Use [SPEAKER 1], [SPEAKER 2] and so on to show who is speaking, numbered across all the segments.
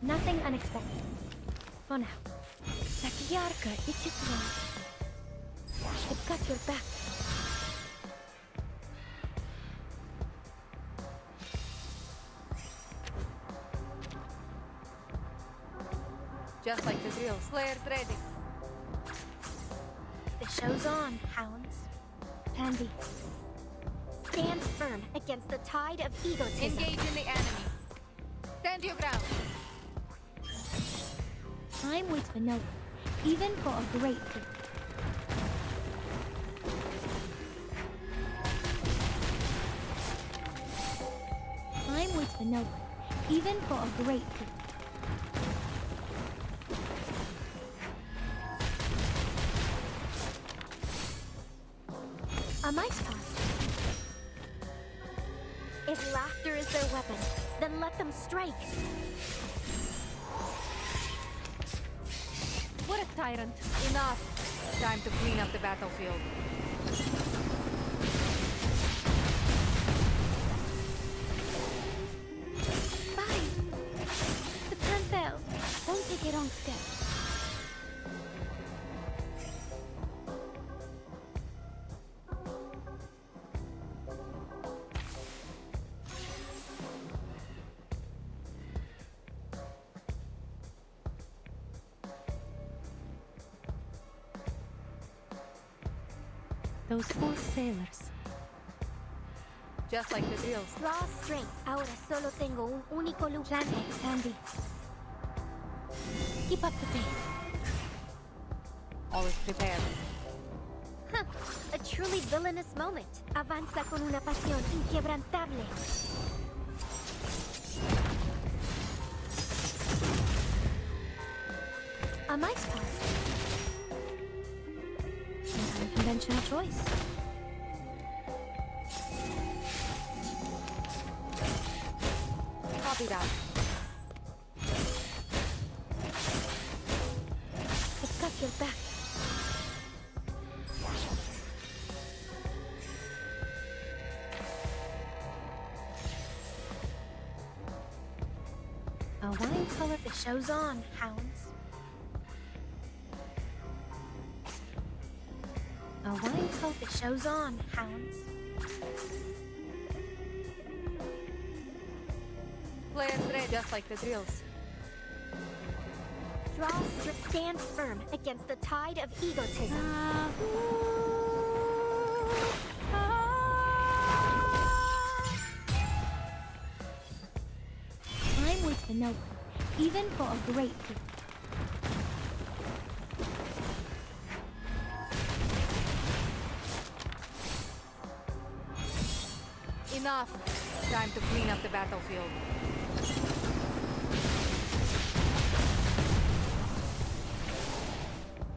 [SPEAKER 1] Nothing unexpected. For now. Sakiarka, Ichitro. I've got your back.
[SPEAKER 2] Just like the drill. Slayer's ready.
[SPEAKER 1] The show's on, hounds. Pansy. Stand firm against the tide of egotism.
[SPEAKER 2] Engage in the enemy. Stand your ground.
[SPEAKER 1] Time waits for no one, even for a great feat. Time waits for no one, even for a great feat. A mice pass. If laughter is their weapon, then let them strike.
[SPEAKER 2] What a tyrant. Enough. Time to clean up the battlefield.
[SPEAKER 1] Fine. The plan failed. Don't take it on step.
[SPEAKER 3] Those poor sailors.
[SPEAKER 2] Just like the drills.
[SPEAKER 1] Draw strength. Ahora solo tengo un único lugar. Plan A, Sandy. Keep up the pace.
[SPEAKER 2] Always prepared.
[SPEAKER 1] Huh. A truly villainous moment. Avanza con una pasión inquebrantable. A mice pass. An unconventional choice.
[SPEAKER 2] Copy that.
[SPEAKER 1] I've got your back.
[SPEAKER 3] A wine color.
[SPEAKER 1] The show's on, hounds.
[SPEAKER 3] A wine color.
[SPEAKER 1] The show's on, hounds.
[SPEAKER 2] Players ready. Just like the drills.
[SPEAKER 1] Draw strength. Stand firm against the tide of egotism. Time waits for no one, even for a great feat.
[SPEAKER 2] Enough. Time to clean up the battlefield.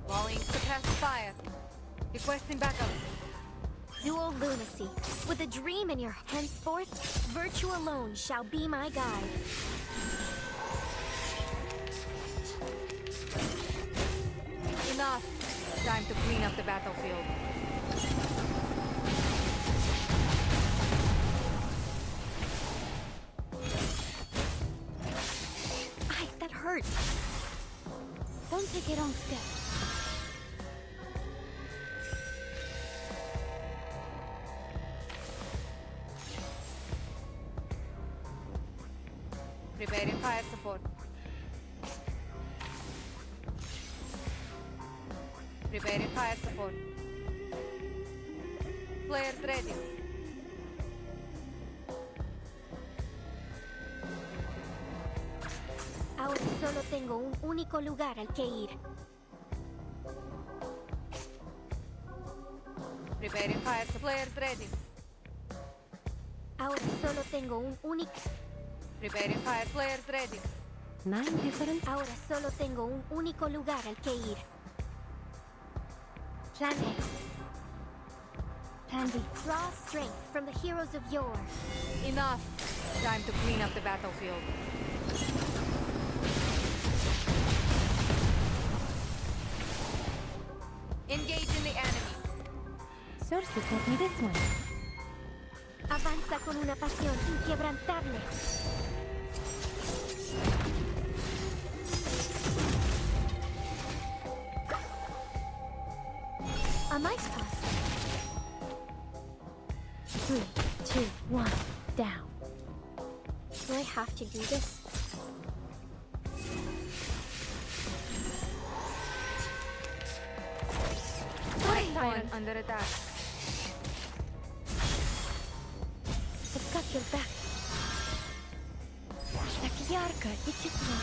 [SPEAKER 2] Volleying suppressed fire. Requesting backup.
[SPEAKER 1] Dual lunacy. With a dream in your henceforth, virtue alone shall be my guide.
[SPEAKER 2] Enough. Time to clean up the battlefield.
[SPEAKER 1] Ay, that hurts. Don't take it on step.
[SPEAKER 2] Preparing fire support. Preparing fire support. Players ready.
[SPEAKER 1] Ahora solo tengo un único lugar al que ir.
[SPEAKER 2] Preparing fire support. Players ready.
[SPEAKER 1] Ahora solo tengo un único...
[SPEAKER 2] Preparing fire. Players ready.
[SPEAKER 3] 9 different.
[SPEAKER 1] Ahora solo tengo un único lugar al que ir. Plan A. Plan B. Draw strength from the heroes of yore.
[SPEAKER 2] Enough. Time to clean up the battlefield. Engage in the enemy.
[SPEAKER 3] Cersei taught me this one.
[SPEAKER 1] Avanza con una pasión inquebrantable. A mice pass. 3, 2, 1, down. Do I have to do this?
[SPEAKER 2] Tyrant under attack.
[SPEAKER 1] I've got your back. Так ярко и тепло.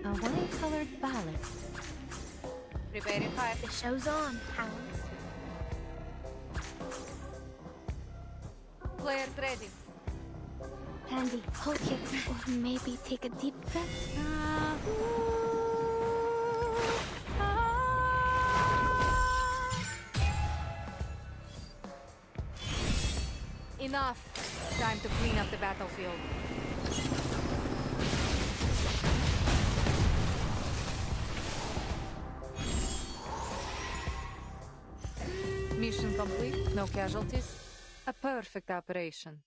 [SPEAKER 3] A wine-colored ballad.
[SPEAKER 2] Preparing fire.
[SPEAKER 1] The show's on, hounds.
[SPEAKER 2] Players ready.
[SPEAKER 1] Pandy, hold here. Or maybe take a deep breath.
[SPEAKER 2] Enough. Time to clean up the battlefield. Mission complete. No casualties. A perfect operation.